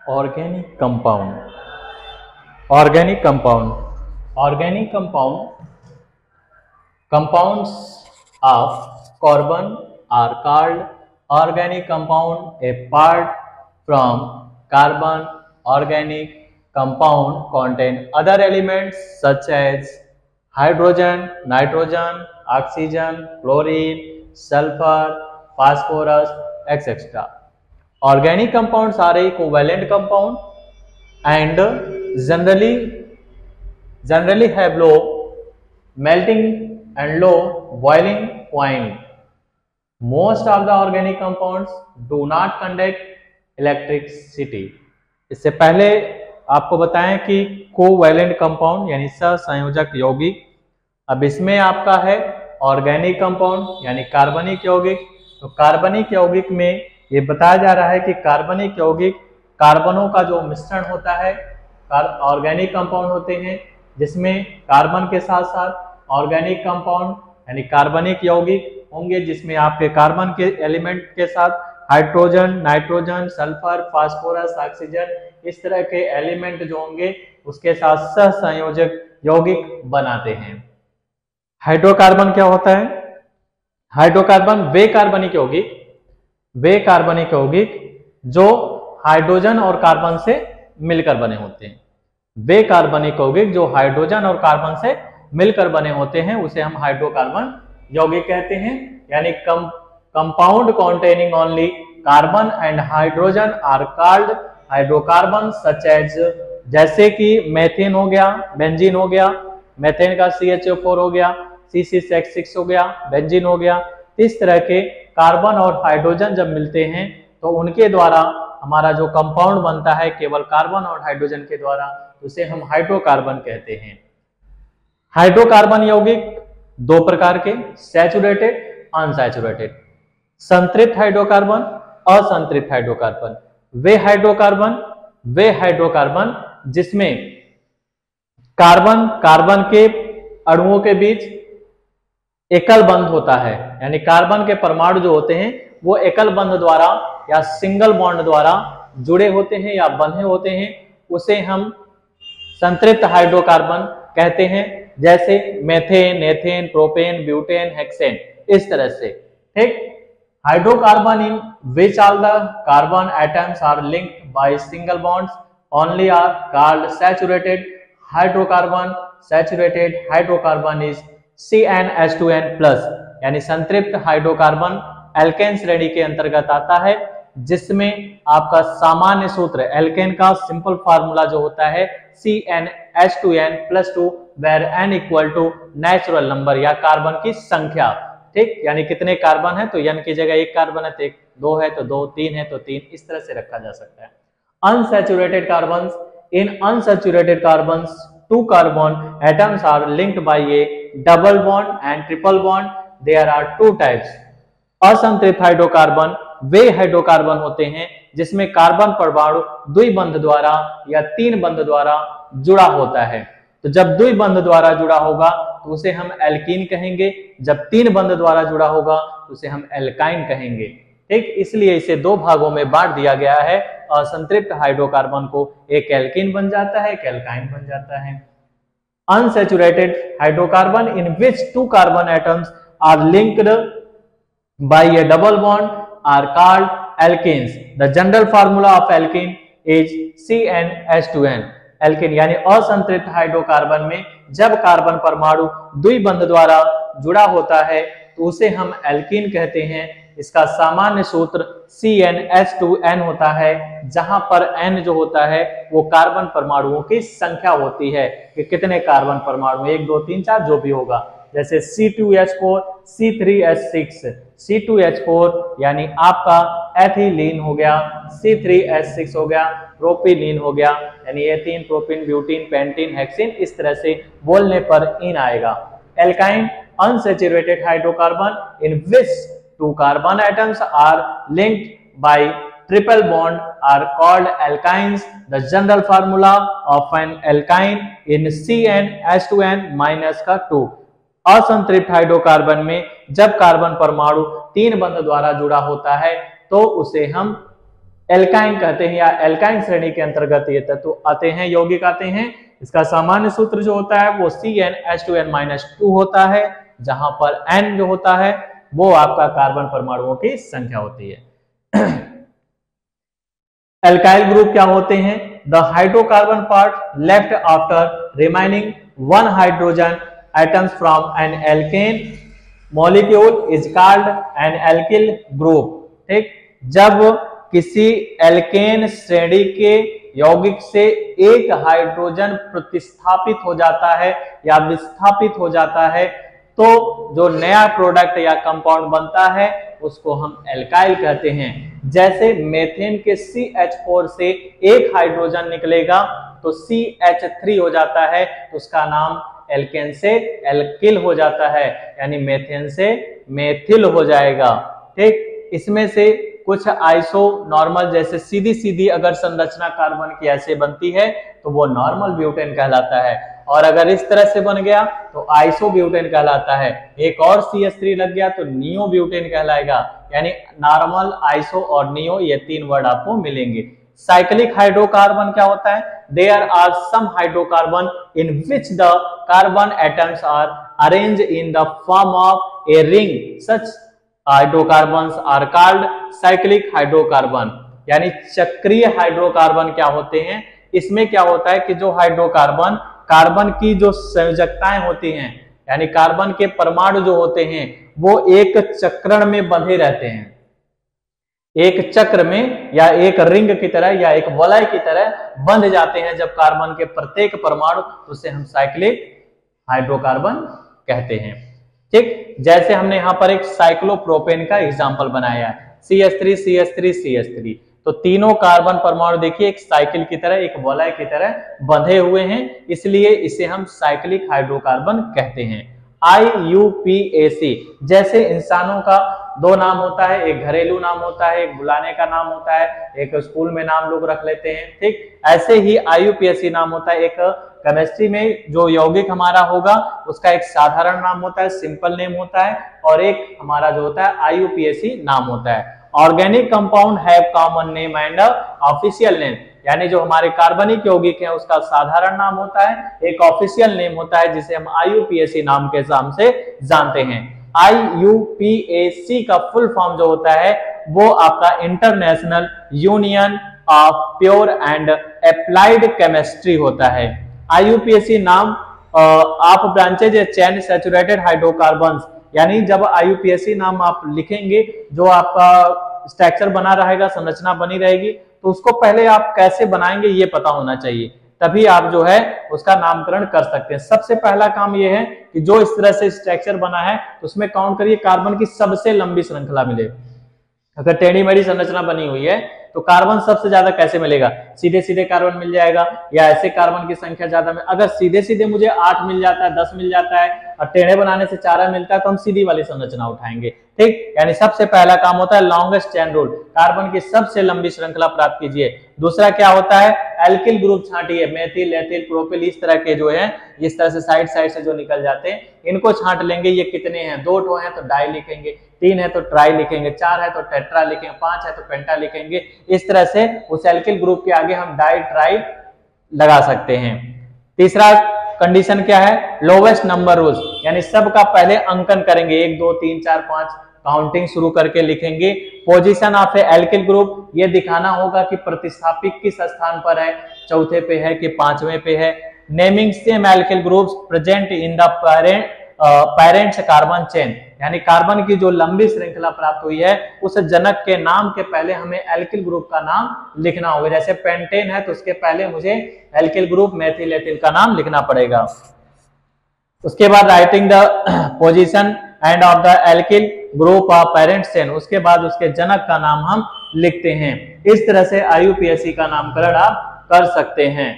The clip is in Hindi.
Organic compound. Organic compound. Organic compound. Compounds of carbon are called organic compound. A part from carbon organic compound contain other elements such as hydrogen, nitrogen, oxygen, chlorine, sulfur, phosphorus, etc. Organic compounds are a covalent compound and generally have low melting and low boiling point. Most of the organic compounds do not conduct electricity. इससे पहले आपको बताएं कि कोवैलेंट कंपाउंड यानी सहसंयोजक यौगिक, अब इसमें आपका है ऑर्गेनिक कंपाउंड यानी कार्बनिक यौगिक। तो कार्बनिक यौगिक में ये बताया जा रहा है कि कार्बनिक यौगिक कार्बनों का जो मिश्रण होता है, ऑर्गेनिक कंपाउंड होते हैं जिसमें कार्बन के साथ साथ ऑर्गेनिक कंपाउंड यानी कार्बनिक यौगिक होंगे जिसमें आपके कार्बन के एलिमेंट के साथ hydrogen, nitrogen, sulphur, phosphorus, oxygen इस तरह के एलिमेंट जो होंगे उसके साथ सहसंयोजक यौगिक बनाते हैं। हाइड्रोकार्बन क्या होता है? हाइड्रोकार्बन वे कार्बनिक यौगिक जो हाइड्रोजन और कार्बन से मिलकर बने होते हैं। वे कार्बनिक यौगिक जो हाइड्रोजन और कार्बन से मिलकर बने होते हैं उसे हम हाइड्रोकार्बन यौगिक कहते हैं। यानी compound containing only carbon and hydrogen are called hydrocarbon such as, जैसे कि मेथेन हो गया, बेंजीन हो गया, मेथेन का CHO4 हो गया, C6H6 हो गया, बेंजीन हो गया। इस तरह के कार्बन और हाइड्रोजन जब मिलते हैं तो उनके द्वारा हमारा जो कंपाउंड बनता है केवल कार्बन और हाइड्रोजन के द्वारा, उसे हम हाइड्रोकार्बन कहते हैं। हाइड्रोकार्बन यौगिक दो प्रकार के, सैचुरेटेड, अनसैचुरेटेड। संतृप्त हाइड्रोकार्बन, असंतृप्त हाइड्रोकार्बन। वे हाइड्रोकार्बन जिसमें कार्बन के अणुओं के बीच एकल बंध होता है, यानी कार्बन के परमाणु जो होते हैं वो एकल बंध द्वारा या सिंगल बॉन्ड द्वारा जुड़े होते हैं या बंधे होते हैं, उसे हम संतृप्त हाइड्रोकार्बन कहते हैं। जैसे methane, ethane, propane, butane, hexane, इस तरह से। ठीक। Hydrocarbon in which all the carbon atoms are linked by single bonds only are called saturated hydrocarbon. Saturated hydrocarbon is CnH2n+, यानी संतृप्त हाइड्रोकार्बन एल्केन श्रेणी के अंतर्गत आता है, जिसमें आपका सामान्य सूत्र एल्केन का सिंपल फार्मूला जो होता है CnH2n+2 where n equal to natural number या कार्बन की संख्या। ठीक, यानी कितने कार्बन है तो n की जगह एक कार्बन है तो एक, दो है तो दो, तीन है तो तीन, इस तरह से रखा जा सकता है। अनसैचुरेटेड कार्बन्स, इन unsaturated carbons two carbon atoms are linked by a double bond and triple bond. There are two types. असंतृप्त हाइड्रोकार्बन वे हाइड्रोकार्बन होते हैं जिसमें कार्बन परमाणु द्विबंध द्वारा या तीन बंध द्वारा जुड़ा होता है। तो जब द्विबंध द्वारा जुड़ा होगा तो उसे हम एल्कीन कहेंगे, जब तीन बंध द्वारा जुड़ा होगा तो उसे हम एल्काइन कहेंगे। ठीक, इसलिए इसे दो भागों में बांट दिया गया है। असंतृप्त हाइड्रोकार्बन को एक एल्कीन बन जाता है, एक एल्काइन बन जाता है। Unsaturated hydrocarbon in which two carbon atoms are linked by a double bond are called alkenes. The general formula of alkene is CnH2n। Alkene यानी असंतृप्त हाइड्रोकार्बन में जब कार्बन परमाणु द्विबंध द्वारा जुड़ा होता है तो उसे हम एल्कीन कहते हैं। इसका सामान्य सूत्र CnH2n होता है, जहां पर n जो होता है वो कार्बन परमाणुओं की संख्या होती है कि कितने कार्बन परमाणु, 1 2 3 4 जो भी होगा। जैसे C2H4, C3H6, C2H4 यानी आपका एथिलीन हो गया, C3H6 हो गया प्रोपिलीन हो गया, यानी ethene, propyne, butene, pentene, hexene, इस तरह से बोलने पर इन आएगा। Alkyne unsaturated hydrocarbon in which two carbon atoms are linked by triple bond are called alkynes. The general formula of an alkyne in CnH2n-2। असंतृप्त हाइड्रोकार्बन में जब कार्बन परमाणु तीन बंध द्वारा जुड़ा होता है तो उसे हम एल्काइन कहते हैं या एल्काइन श्रेणी के अंतर्गत ये तत्व आते हैं, यौगिक आते हैं। इसका सामान्य सूत्र जो होता है वो CnH2n-2 होता है, जहां पर n जो होता है वो आपका कार्बन परमाणुओं की संख्या होती है। एल्काइल ग्रुप क्या होते हैं? The hydrocarbon part left after remaining one hydrogen atoms from an alkane molecule is called an alkyl group. ठीक, जब किसी एल्केन श्रेणी के यौगिक से एक हाइड्रोजन प्रतिस्थापित हो जाता है या विस्थापित हो जाता है तो जो नया प्रोडक्ट या कंपाउंड बनता है उसको हम एल्काइल कहते हैं। जैसे मेथेन के CH4 से एक हाइड्रोजन निकलेगा तो CH3 हो जाता है, तो उसका नाम एल्केन से एल्किल हो जाता है, यानी मेथेन से मेथिल हो जाएगा। ठीक, इसमें से कुछ आइसो नॉर्मल, जैसे सीधी सीधी अगर संरचना कार्बन की ऐसे बनती है तो वो नॉर्मल ब्यूटेन कहलाता है, और अगर इस तरह से बन गया तो आइसो ब्यूटेन कहलाता है। एक और CH3 लग गया तो नियो ब्यूटेन कहलाएगा। यानी नॉर्मल, आइसो और नियो, ये तीन वर्ड आपको मिलेंगे। साइक्लिक हाइड्रोकार्बन क्या होता है? There are some hydrocarbons in which the carbon atoms are arranged in the form of a ring, such hydrocarbons are called cyclic hydrocarbon. यानी चक्रीय हाइड्रोकार्बन क्या होते हैं? इसमें क्या होता है कि जो हाइड्रोकार्बन, कार्बन की जो संयोजकताएं होती हैं, यानी कार्बन के परमाणु जो होते हैं वो एक चक्रण में बंधे रहते हैं, एक चक्र में या एक रिंग की तरह या एक वलय की तरह बंध जाते हैं जब कार्बन के प्रत्येक परमाणु, तो उसे हम साइक्लिक हाइड्रोकार्बन कहते हैं। ठीक, जैसे हमने यहाँ पर एक साइक्लोप्रोपेन का एग्जांपल बनाया है, CH3 CH3 CH3, तो तीनों कार्बन परमाणु देखिए एक साइकिल की तरह, एक वलय की तरह बंधे हुए हैं, इसलिए इसे हम साइक्लिक हाइड्रोकार्बन कहते हैं। IUPAC, जैसे इंसानों का दो नाम होता है, एक घरेलू नाम होता है, एक बुलाने का नाम होता है, एक स्कूल में नाम लोग रख लेते हैं। ठीक, ऐसे ही IUPAC नाम होता है। एक केमिस्ट्री में जो यौगिक हमारा होगा उसका एक साधारण नाम होता है, सिंपल नेम होता है, और एक हमारा जो होता है IUPAC नाम होता है। Organic compound have common name and official name, यानी जो हमारे कार्बनिक यौगिक हैं उसका साधारण नाम होता है, एक ऑफिशियल नेम होता है जिसे हम IUPAC नाम के नाम से जानते हैं। IUPAC का फुल फॉर्म जो होता है वो आपका international union of pure and applied chemistry होता है। IUPAC नाम आप ब्रांचेज चेन सैचुरेटेड हाइड्रोकार्बन्स, यानी जब IUPAC नाम आप लिखेंगे जो आपका स्ट्रक्चर बना रहेगा, संरचना बनी रहेगी, तो उसको पहले आप कैसे बनाएंगे ये पता होना चाहिए, तभी आप जो है उसका नामकरण कर सकते हैं। सबसे पहला काम ये है कि जो इस तरह से स्ट्रक्चर बना है उसमें काउंट करिए कार्बन की सबसे लंबी श्रृंखला मिले। अगर टेढ़ी मेढ़ी संरचना बनी हुई है तो कार्बन सबसे ज्यादा कैसे मिलेगा? सीधे सीधे कार्बन मिल जाएगा या ऐसे कार्बन की संख्या ज्यादा में? अगर सीधे सीधे मुझे 8 मिल जाता है, 10 मिल जाता है, और टेढ़े बनाने से 4 मिलता है तो हम सीधी वाली संरचना उठाएंगे। ठीक, यानी सबसे पहला काम होता है लॉन्गेस्ट चेन रूल, कार्बन की सबसे लंबी श्रृंखला प्राप्त कीजिए। दूसरा क्या होता है? एल्किल ग्रुप छांटिए, मेथिल, एथिल, प्रोपिल, इस तरह के जो है इस तरह से साइड साइड से जो निकल जाते हैं इनको छांट लेंगे। ये कितने हैं? 2 ठो हैं तो डाई लिखेंगे, 3 है तो ट्राई लिखेंगे, 4 है तो टेट्रा लिखेंगे, 5 है तो पेंटा लिखेंगे। इस तरह से उस एल्किल ग्रुप के आगे हम डाई ट्राई लगा सकते हैं। तीसरा कंडीशन क्या है? लोवेस्ट नंबर रूल्स, यानी सबका पहले अंकन करेंगे, 1 2 3 4 5 काउंटिंग शुरू करके लिखेंगे। Position of A alkyl group, ये दिखाना होगा कि प्रतिस्थापित किस स्थान पर है, चौथे पे है कि 5वें पे है। Naming same alkyl groups present in the parents carbon chain, यानी कार्बन की जो लंबी श्रृंखला प्राप्त हुई है उस जनक के नाम के पहले हमें एल्किल ग्रुप का नाम लिखना होगा। जैसे पेंटेन है तो उसके पहले मुझे एल्किल ग्रुप मेथिल एथिल का नाम लिखना पड़ेगा। उसके बाद writing the position end of the alkyl group of parent chain, उसके बाद उसके जनक का नाम हम लिखते हैं। इस तरह से IUPAC का नामकरण आप कर सकते हैं।